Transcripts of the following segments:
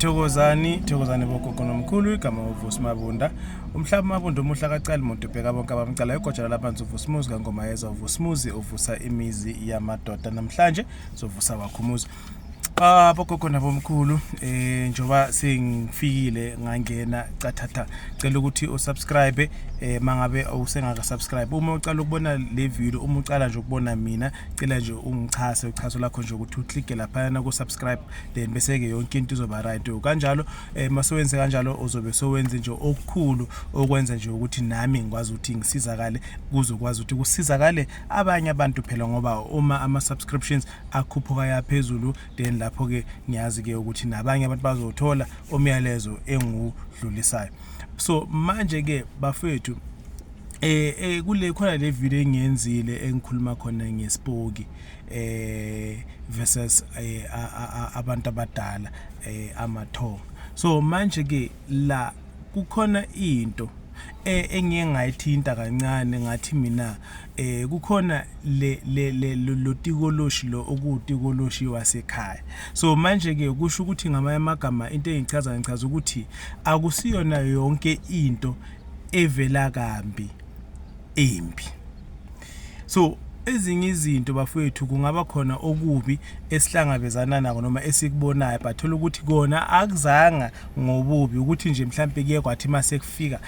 Thokozani bogogo nomkhulu igama uVusi Mabunda. Umhlaba Mabunda umuhla kacala umuntu ubheka bonke abamcala igojana labantu uVusimuzi kaNgoma yeza uVusimuzi uvusa imizi yamadoda namhlanje sovusa wakhumuzi. Bogogo nabomkhulu njoba sengifikile ngangena cathatha cela ukuthi usubscribe mangabe usengaka subscribe uma ucala ukubona le video uma ucala nje ukubona mina cela nje ungichase uchaso lakho nje ukuthi uclick lapha na ku subscribe then bese ke yonke into izoba right kanjalo masowenze kanjalo uzobe sowenze nje okukhulu okwenza nje ukuthi nami ngikwazi ukuthi ngisizakale kuzokwazi ukuthi kusizakale abanye abantu phela ngoba uma ama subscriptions akhuphuka yaphezulu then lapho ke ngiyazi ke ukuthi nabanye abantu bazothola umyalezo engudlulisayo. So manje ke bafethu kule khona le video engiyenzile engikhuluma khona ngespoki versus abantu abadala amathonga. So manje ke la kukhona into engiye ngayithinta kancane ngathi mina kukhona lo tikoloshi lo okutikoloshi wasekhaya. So manje ke kusho ukuthi ngamanye amagama into engichaza ukuthi akusiyona yonke into evela kambi embi. So ezinye izinto bafowethu kungaba khona okubi esihlangabezana nako noma esikubonayo bathola ukuthi kona akuzanga ngobubi ukuthi nje mhlambe kuye kwathi mase kufika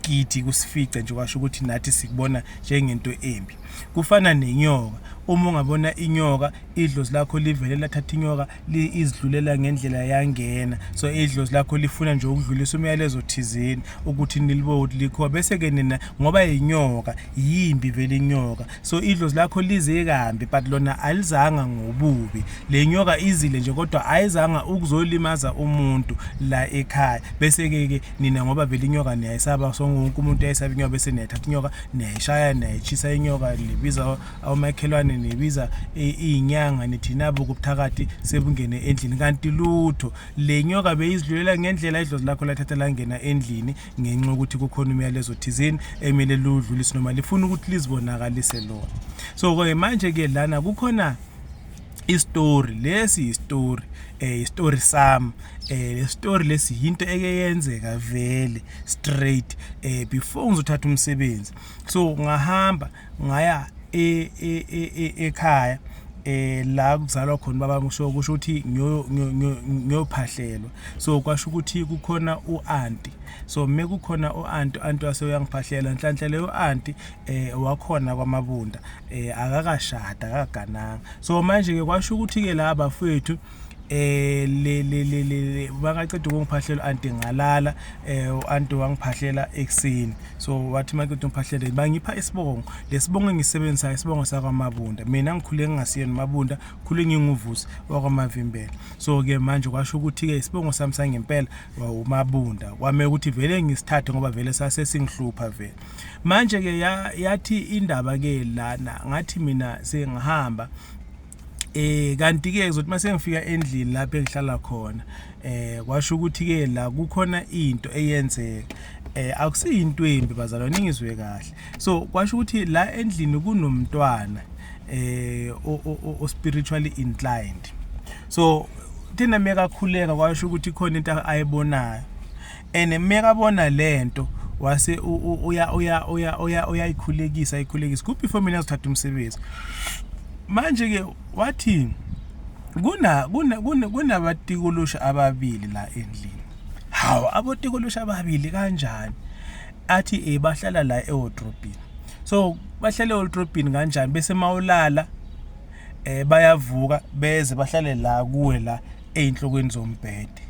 kithi kusifica nje kwasho ukuthi nathi sikubona njengento embi. Kufana nenyoka, uma ungabona inyoka idlozi lakho livele lathatha inyoka izidlulela ngendlela yangena, so idlozi lakho lifuna nje ukudlulisa umyalezo thizeni ukuthi nilibo likho bese ke nina ngoba inyoka yimbi vele inyoka, so idlozi lakho lize kambi but lona alizanga ngobubi. Le nyoka izile nje kodwa ayizanga ukuzolimaza umuntu la ekhaya, bese ke nina ngoba vele inyoka niyayisaba, so wonke umuntu ayisaba inyoka bese niyathatha inyoka niyayishaya niyayitshisa inyoka, libiza awumakhelwane nibiza inyanga nithi nabo kubuthakathi sebungene endlini kanti lutho le nyoka beyizidlulela ngendlela idlozi lakho lathatha langena endlini ngenxa ukuthi kukhona umyalezo thizeni emele ludlulise noma lifuna ukuthi lizibonakalise lona. So ke manje ke lana kukhona istory lesi istory istory sam le story lesi into ekeyenzeka vele straight before ngizothatha umsebenzi. So ngahamba ngaya ekhaya la kuzalwa khona baba ngisho kusho ukuthi ngiyophahlelwa. So kwasho ukuthi kukhona uanti, so mekukhona uanti waseyangiphahlela nhlanhla leyo anti wakhona kwaMabunda akakashada akagananga. So manje ke kwasho ukuthi ke la bafethu le bakaceda ukungiphahlela anti ngalala anti wangiphahlela ekseni. So wathi makuthi ngiphahlele bangipha isibongo, lesibongo engisebenzisa isibongo sakwaMabunda. Mina ngikhule ngingasiyeni Mabunda, khule nginguvusi wakwaMavimbela. So ke manje kwasho ukuthi ke isibongo sami sangempela waMabunda kwame ukuthi vele ngisithathe ngoba vele sase singihlupha vele. Manje ke yathi indaba ke lana ngathi mina sengihamba kanti ke uzothi mase ngifika endlini lapho engihlala khona kwasho ukuthi ke la kukhona into eyenzeka akusiyinto embi bazalwane ningizwe kahle. So kwasho ukuthi la endlini kunomntwana o spiritually inclined. So thina mekakhuleka kwasho ukuthi khona into ayibonayo mekabona lento wase uyayikhulekisa kuphi for mina ngizothatha umsebenzi. Manje ke wathi kunabatikoloshi ababili la endlini. Hawu abotikoloshi ababili kanjani? Athi bahlala la eWardrobini. So bahlala eWardrobini kanjani bese mawulala bayavuka beze bahlale la kuwe la einhlokweni zombhede.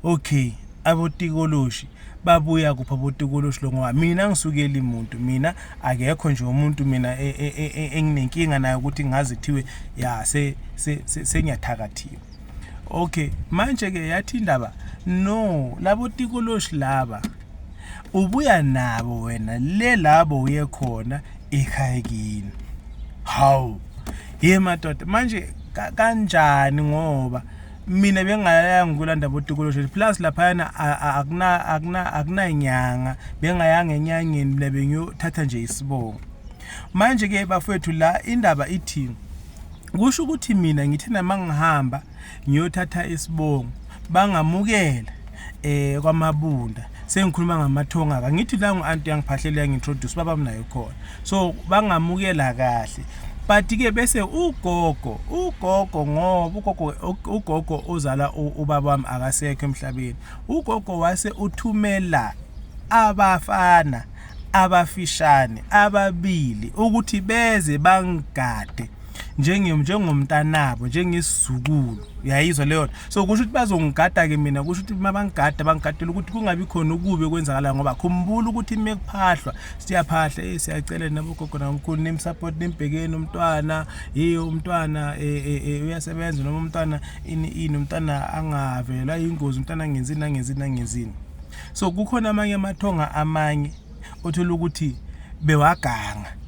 Okay, abotikoloshi babuya kupha abotikoloshi lo ngoba mina ngisukela umuntu, mina akekho nje umuntu mina enginenkinga nayo ukuthi ngazithiwe ya sengiyathakathiwe. Okay, manje ke yathi indaba no labo tikoloshi laba ubuya nabo wena le labo uye khona ekhaya kini. Hawu madoda manje kanjani ngoba mina bengayanga kulanda abotikoloshi plus lapha akuna inyanga bengayanga enyangeni lebe ngiyothatha nje isibongo. Manje ke bafowethu la indaba ithi kusho ukuthi mina ngithina mangihamba ngiyothatha isibongo bangamukela kwamabunda sengikhuluma ngamathonga ka ngithi la ngu-anti yangiphahlela yangi-introduce baba mnayo khona so bangamukela kahle but ke bese ugogo ngoba ugogo uzala ubaba wami akasekho emhlabeni ugogo wase uthumela abafana abafishane ababili ukuthi beze bangigade njengomntanabo njengesizukulu uyayizwa leyo so kusho ukuthi bazongigada ke mina kusho ukuthi bangigadela ukuthi kungabi khona ukube kwenzakala ngoba khumbula ukuthi mekuphahlwa siyaphahla siyacela nabo gogo namkhulu nemsupport nembhekeni umntwana umntwana uyasebenza noma umntwana umntwana angavela ingozi umntwana angenzini so kukhona amanye amathonga amanye othola ukuthi bewaganga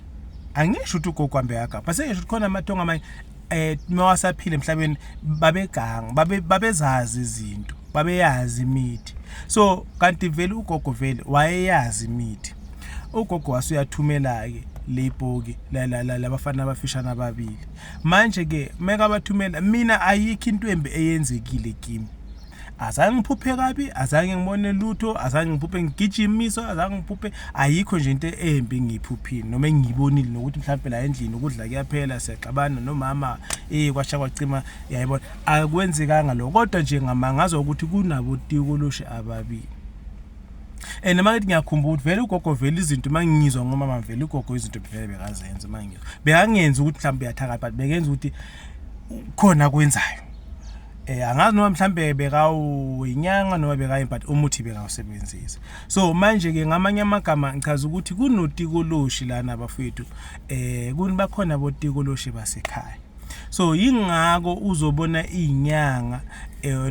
angisho ukuthi ugogo ambe yaga base ngisho khona amathonga amanye mawasaphila emhlabeni babeganga babezazi izinto babeyazi imithi so kanti vele ugogo vele wayeyazi imithi ugogo wasuyathumela ke lebhoki labafana abafishana ababili manje ke meka bathumela mina ayikho intwembi eyenzekile kimi azange ngiphuphe kabi azange ngibone lutho azange ngiphuphe ngigijimiso azange ngiphuphe ayikho nje into embi ngiyiphuphini noma engiyibonile nokuthi mhlawumbe la endlini ukudla kuyaphela siyaxabana nomama kwasha kwacima yayibona akwenzekanga lokho kodwa nje ngamangaza ukuthi kunabo tikoloshe ababili noma ngithi ngiyakhumbula ukuthi vele ugogo vele izinto mangizwa ngomama vele ugogo izinto vele bekazenza mangizwa bekangenza ukuthi mhlawumbe yathakala but bekenza ukuthi khona kwenzayo angazi noma mhlambe bekawinyanga noma bekayi but umuthi bekawusebenzisa so manje ke ngamanye amagama ngichaza ukuthi kunotikoloshi lana bafethu bakhona botikoloshi basekhaya so yingako uzobona inyanga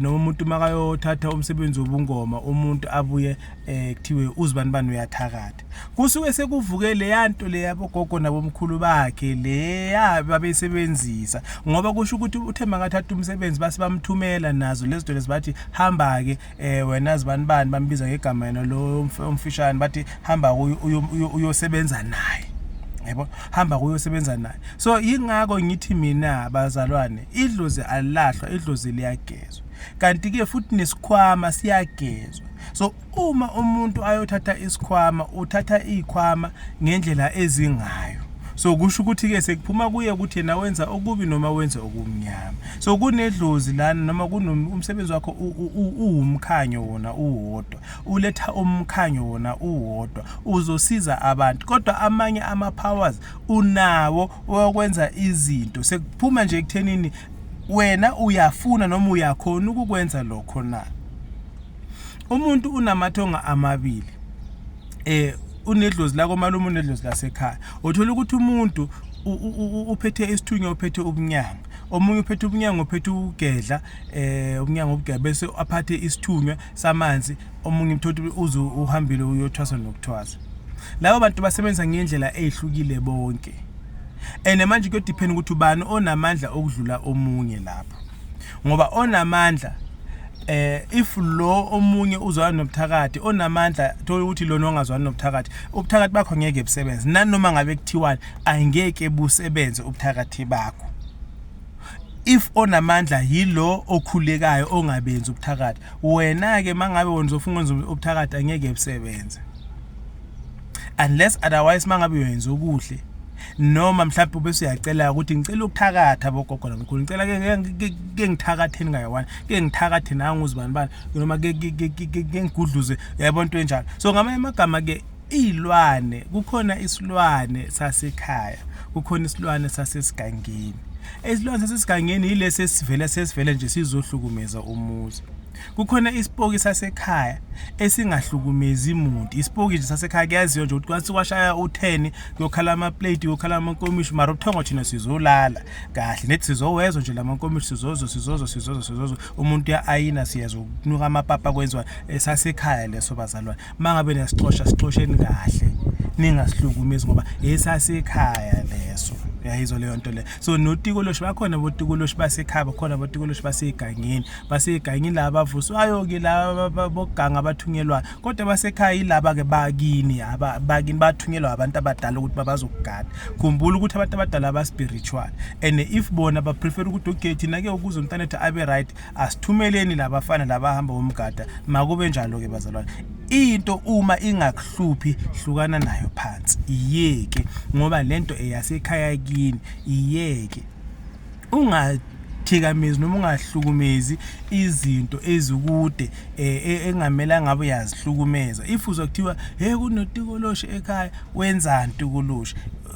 noma umuntu makayothatha umsebenzi wobungoma umuntu abuye kuthiwe uzibani uyathakatha kusuke sekuvukele yanto le yabogogo nabomkhulu bakhe le babesebenzisa ngoba kusho ukuthi uThemba ngathatha umsebenzi base bamthumela nazo lezi zinto lezibathi hamba ke wena zibani bambiza ngegama yena lo umfishane bathi hamba uyosebenza naye yebo hamba kuyosebenza naye so yingako ngithi mina bazalwane idlozi alahlwa idlozi liyagezwa kanti ke futhi nesikhwama siyagezwa so uma umuntu ayothatha isikhwama uthatha ikhwama ngendlela ezingayo so kusho ukuthi ke sekuphuma kuye ukuthi yena wenza okubi noma wenza okumnyama so kunedlozi lana noma kunomsebenzi wakho uwumkhanyo wona uwodwa uletha umkhanyo wona uwodwa uzosiza abantu kodwa amanye ama powers unawo okwenza izinto sekuphuma nje ekuthenini wena uyafuna noma uyakhona ukukwenza lokho na umuntu unamathonga amabili unedlozi lako malume unedlozi lasekhaya uthola ukuthi umuntu uphethe isithunywa uphethe ubunyanga omunye uphethe ubunyanga uphethe ugedla ubunyanga obugeba bese aphathe isithunywa samanzi omunye mthothi uzu uhambile uyothwasa nokuthwasa labo bantu basebenza ngendlela ezihlukile bonke manje kuyodepend ukuthi ubani onamandla okudlula omunye lapho ngoba onamandla if lo omunye uzwana nobuthakathi onamandla thola ukuthi lo nongazwana nobuthakathi ubuthakathi bakho ngeke busebenze nanoma ngabe kuthiwa angeke busebenze ubuthakathi bakho if onamandla yilo okhulekayo ongabenzi ubuthakathi wena ke mangabe wona uzofuna ukwenza ubuthakathi angeke busebenze unless otherwise mangabe uyenza okuhle noma mhlawumbe bese uyacela ukuthi ngicela ukuthakatha bogogo namkhulu ngicela ke ngithakatheni ngayiwana ke ngithakathe nangu uzibani noma ke ngigudluze yabona into enjalo so ngamanye amagama ke ilwane kukhona isilwane sasekhaya kukhona isilwane sasesigangeni isilwane sasesigangeni yilesi sesivele nje sizohlukumeza umuzi kukhona isipoki sasekhaya esingahlukumezi umuntu isipoki nje sasekhaya kuyaziyo nje ukuthi kwasi kwashaya u10 kuyokhala ama plate kuyokhala amankomishi mara ubuthongo thina sizolala kahle nethi sizowezwa nje lamankomishi sizozo umuntu ayina siyazokunuka amapapa kwenziwa sasekhaya leso bazalwane mangabe nesixosha sixosheni kahle ningasihlumezi ngoba esasekhaya leso uyayizwa leyo nto le. So notikoloshi bakhona botikoloshi basekhaya, bakhona botikoloshi basegangeni laba abavuswayo ke laba boganga abathunyelwa, kodwa basekhaya yilaba ke bakini bathunyelwa abantu abadala ukuthi bazokugada. Khumbula ukuthi abantu abadala ba spiritual, and if bona ba prefer ukuthi okay thina ke ukuze umntana ethu abe right asithumeleni labafana labahamba bomgada, makube njalo ke bazalwane. Into uma ingakuhluphi hlukana nayo phansi, iyeke, ngoba lento eyasekhaya kini, iyeke. Ungathikamezi noma ungahlukumezi izinto ezikude engamela ngabe uyazihlukumeza. If uzokuthiwa hey kunotikoloshi ekhaya, wenzani tikoloshi?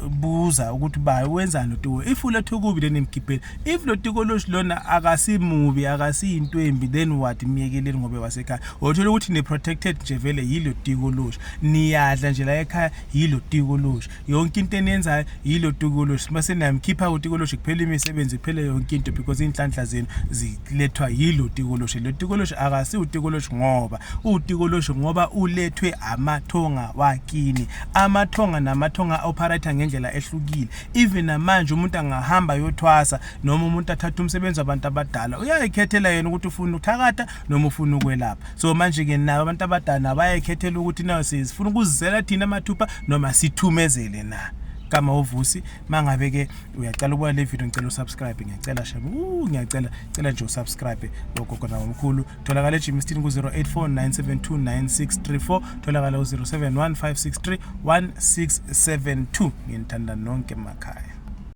Buza ukuthi wenzani uTikoloshi. If ulethe kubi then imkhiphele. If lo tikoloshi lona akasimubi, akasiyinto embi, then what miyekeleni ngobe wasekhaya. Uthola ukuthi ni protected nje vele yilo tikoloshi. Niyadla nje la ekhaya yilo tikoloshi. Yonke into eniyenzayo yilo tikoloshi. Mase niyamkhipha uTikoloshi kuphela imisebenzi, kuphela yonke into, because inhlanhla zenu zilethwa yilo tikoloshi. Lo tikoloshi akasi uTikoloshi ngoba uTikoloshi ngoba ulethwe amathonga wakini. Amathonga namathonga operator ngendlela ehlukile. Even manje umuntu angahamba yothwasa noma umuntu athatha umsebenzi wabantu abadala, uyayikhethela yena ukuthi ufuna ukuthakatha noma ufuna ukwelapha. So manje ke nabo abantu abadala bayayikhethela ukuthi nayo sifuna ukuzizela thina mathupha noma sithumezele na. Kama uvusi mangabe ke uyacela ukuba le video ngicela usubscribe, ngiyacela shebo, ngiyacela nje usubscribe lokho kona omkhulu. Tholakala eGym Steel ku 0849729634, tholakala u 0715631672. Ngiyithanda nonke emakhaya.